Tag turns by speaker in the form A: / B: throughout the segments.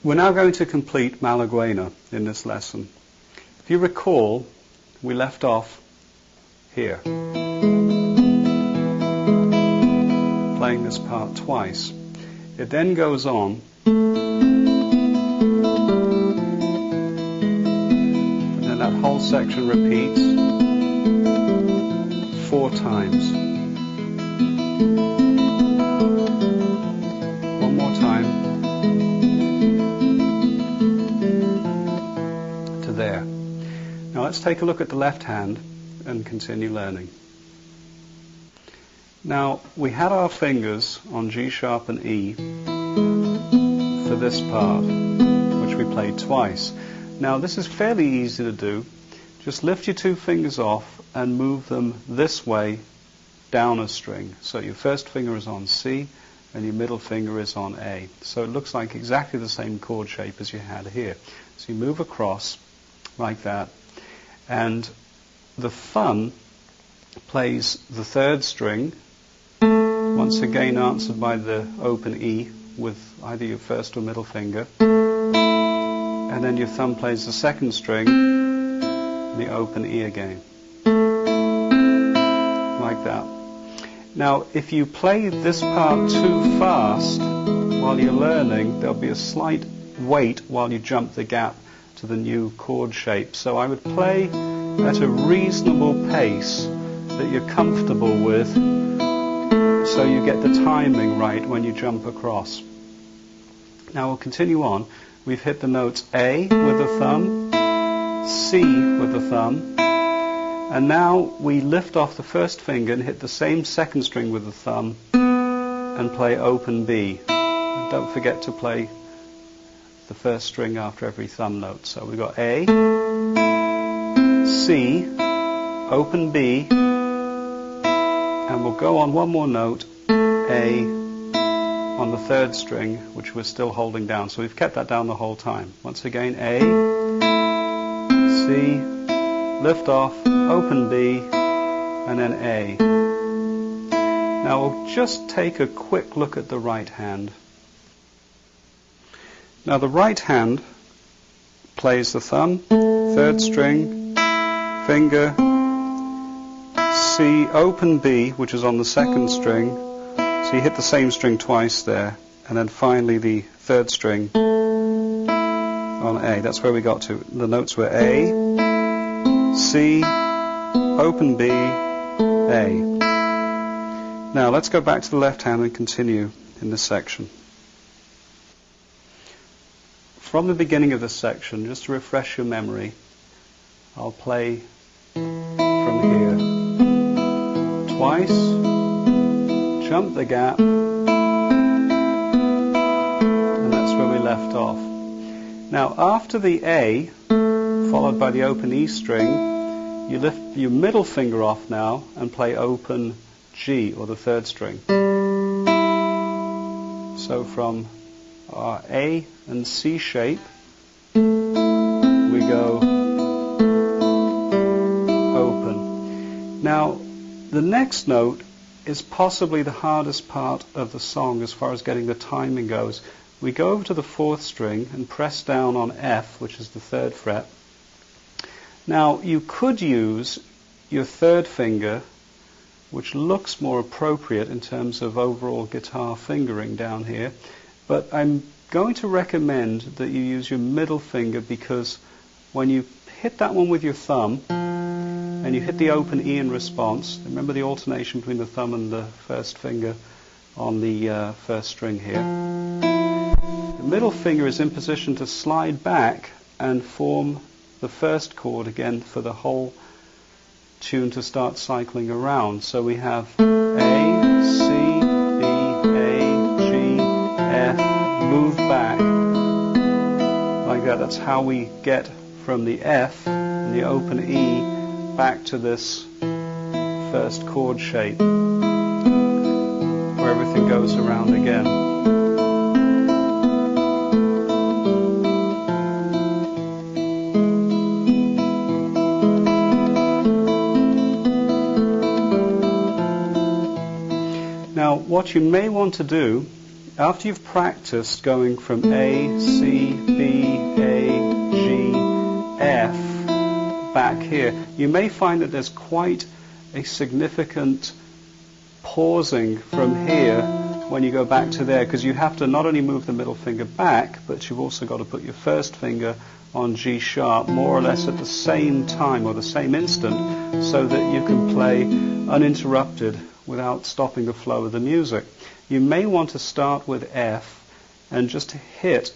A: We're now going to complete Malaguena in this lesson. If you recall, we left off here, playing this part twice. It then goes on, and then that whole section repeats 4 times. One more time to there. Now let's take a look at the left hand and continue learning. Now, we had our fingers on G sharp and E for this part, which we played twice. Now, this is fairly easy to do. Just lift your 2 fingers off and move them this way down a string. So your first finger is on C and your middle finger is on A. So it looks like exactly the same chord shape as you had here. So you move across like that, and the thumb plays the 3rd string, once again answered by the open E with either your first or middle finger, and then your thumb plays the 2nd string, the open E again, like that. Now, if you play this part too fast while you're learning, there'll be a slight wait while you jump the gap to the new chord shape. So I would play at a reasonable pace that you're comfortable with, so you get the timing right when you jump across. Now we'll continue on. We've hit the notes A with the thumb, C with the thumb, and now we lift off the first finger and hit the same 2nd string with the thumb and play open B. And don't forget to play the first string after every thumb note. So we've got A, C, open B, and we'll go on one more note, A, on the 3rd string, which we're still holding down. So we've kept that down the whole time. Once again, A, C, lift off, open B, and then A. Now we'll just take a quick look at the right hand. Now the right hand plays the thumb, 3rd string, finger, C, open B, which is on the 2nd string. So you hit the same string twice there, and then finally the 3rd string on A. That's where we got to. The notes were A, C, open B, A. Now let's go back to the left hand and continue in this section. From the beginning of this section, just to refresh your memory, I'll play from here twice, jump the gap, and that's where we left off. Now after the A, followed by the open E string, you lift your middle finger off now and play open G, or the 3rd string. So from our A and C shape, we go open. Now, the next note is possibly the hardest part of the song as far as getting the timing goes. We go over to the 4th string and press down on F, which is the 3rd fret. Now, you could use your 3rd finger, which looks more appropriate in terms of overall guitar fingering down here, but I'm going to recommend that you use your middle finger, because when you hit that one with your thumb and you hit the open E in response, remember the alternation between the thumb and the 1st finger on the 1st string here. The middle finger is in position to slide back and form the 1st chord again for the whole tune to start cycling around. So we have A, C, B, A, G, F, move back like that. That's how we get from the F and the open E back to this 1st chord shape where everything goes around again. Now, what you may want to do after you've practiced going from A, C, B, A, G, F, back here, you may find that there's quite a significant pausing from here when you go back to there, because you have to not only move the middle finger back, but you've also got to put your first finger on G sharp more or less at the same time or the same instant, so that you can play uninterrupted without stopping the flow of the music. You may want to start with F and just hit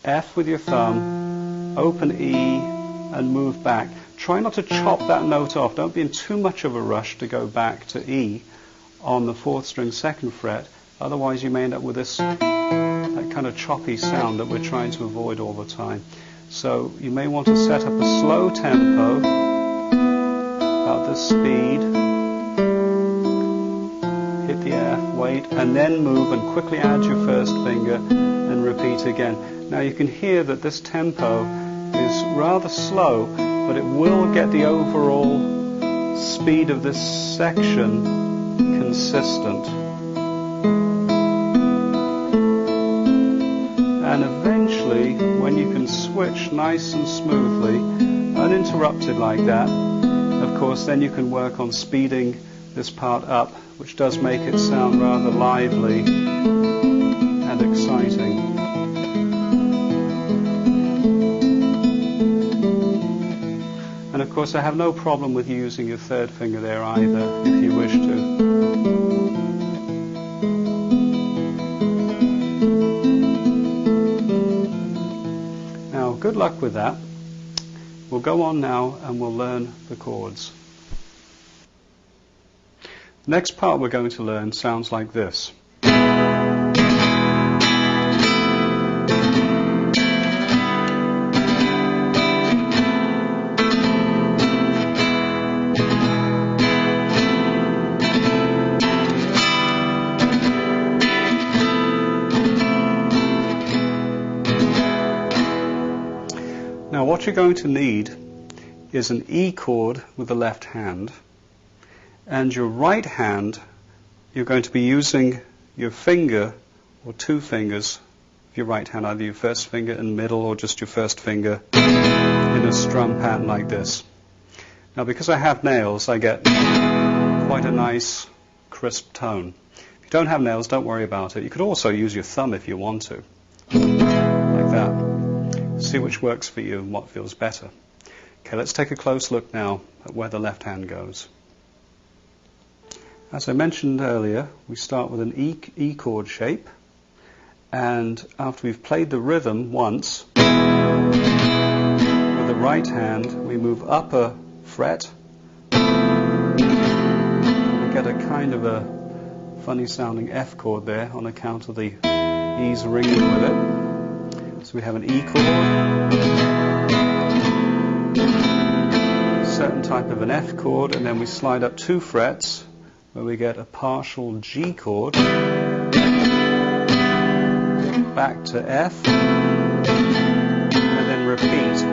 A: F with your thumb, open E, and move back. Try not to chop that note off. Don't be in too much of a rush to go back to E on the 4th string 2nd fret. Otherwise you may end up with this that kind of choppy sound that we're trying to avoid all the time. So you may want to set up a slow tempo, about this speed, hit the F, wait, and then move and quickly add your first finger and repeat again. Now you can hear that this tempo is rather slow, but it will get the overall speed of this section consistent. And eventually, when you can switch nice and smoothly, uninterrupted like that, of course, then you can work on speeding this part up, which does make it sound rather lively and exciting. And of course, I have no problem with you using your 3rd finger there either, if you wish to. Now, good luck with that. We'll go on now and we'll learn the chords. The next part we're going to learn sounds like this. Now what you're going to need is an E chord with the left hand, and your right hand you're going to be using your finger or 2 fingers of your right hand, either your first finger in the middle or just your first finger in a strum pattern like this. Now because I have nails, I get quite a nice crisp tone. If you don't have nails, don't worry about it. You could also use your thumb if you want to, like that. See which works for you and what feels better. Okay, let's take a close look now at where the left hand goes. As I mentioned earlier, we start with an E chord shape, and after we've played the rhythm once, with the right hand we move up a fret, and we get a kind of a funny sounding F chord there on account of the E's ringing with it. So we have an E chord, a certain type of an F chord, and then we slide up 2 frets where we get a partial G chord, back to F, and then repeat.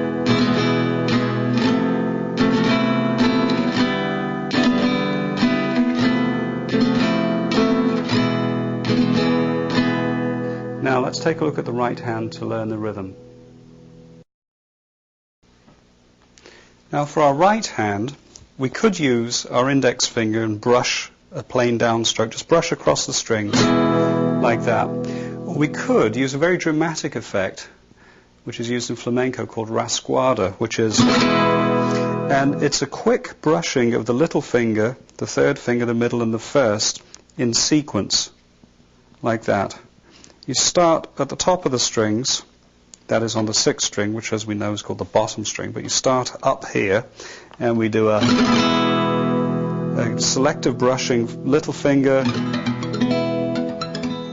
A: Now let's take a look at the right hand to learn the rhythm. Now for our right hand, we could use our index finger and brush a plain downstroke, just brush across the strings like that. Or we could use a very dramatic effect, which is used in flamenco called rasguada, and it's a quick brushing of the little finger, the 3rd finger, the middle and the 1st in sequence, like that. You start at the top of the strings, that is on the 6th string, which as we know is called the bottom string, but you start up here and we do a selective brushing, little finger,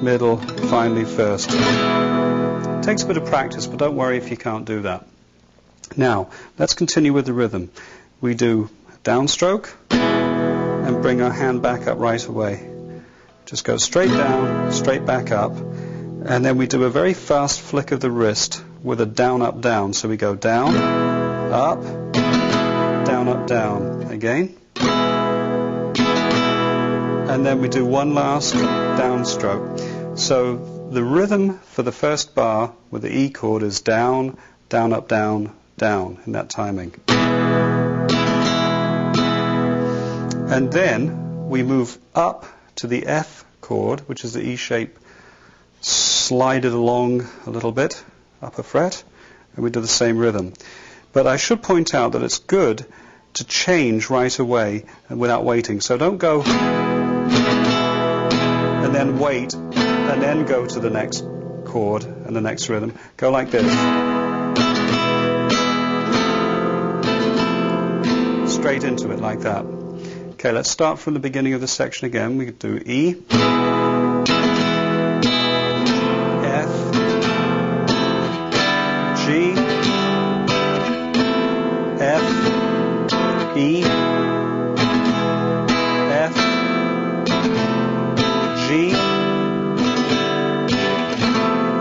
A: middle, finally 1st. It takes a bit of practice, but don't worry if you can't do that. Now, let's continue with the rhythm. We do a downstroke and bring our hand back up right away. Just go straight down, straight back up, and then we do a very fast flick of the wrist with a down, up, down. So we go down, up, down, again. And then we do one last downstroke. So the rhythm for the first bar with the E chord is down, down, up, down, down in that timing. And then we move up to the F chord, which is the E shape, slide it along a little bit, up a fret, and we do the same rhythm. But I should point out that it's good to change right away and without waiting. So don't go and then wait and then go to the next chord and the next rhythm. Go like this. Straight into it like that. Okay, let's start from the beginning of the section again. We could do E, F, G, F, E, F, G,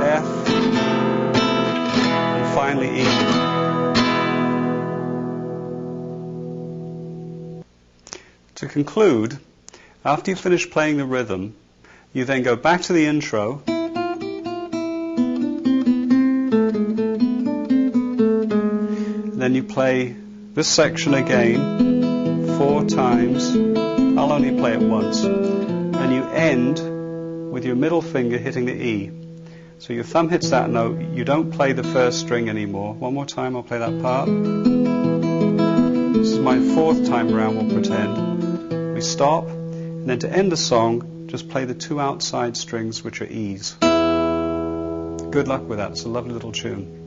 A: F, and finally E. To conclude, after you finish playing the rhythm, you then go back to the intro and then you play this section again 4 times. I'll only play it once. And you end with your middle finger hitting the E. So your thumb hits that note. You don't play the first string anymore. One more time, I'll play that part. This is my 4th time around, we'll pretend. We stop, and then to end the song, just play the 2 outside strings, which are E's. Good luck with that. It's a lovely little tune.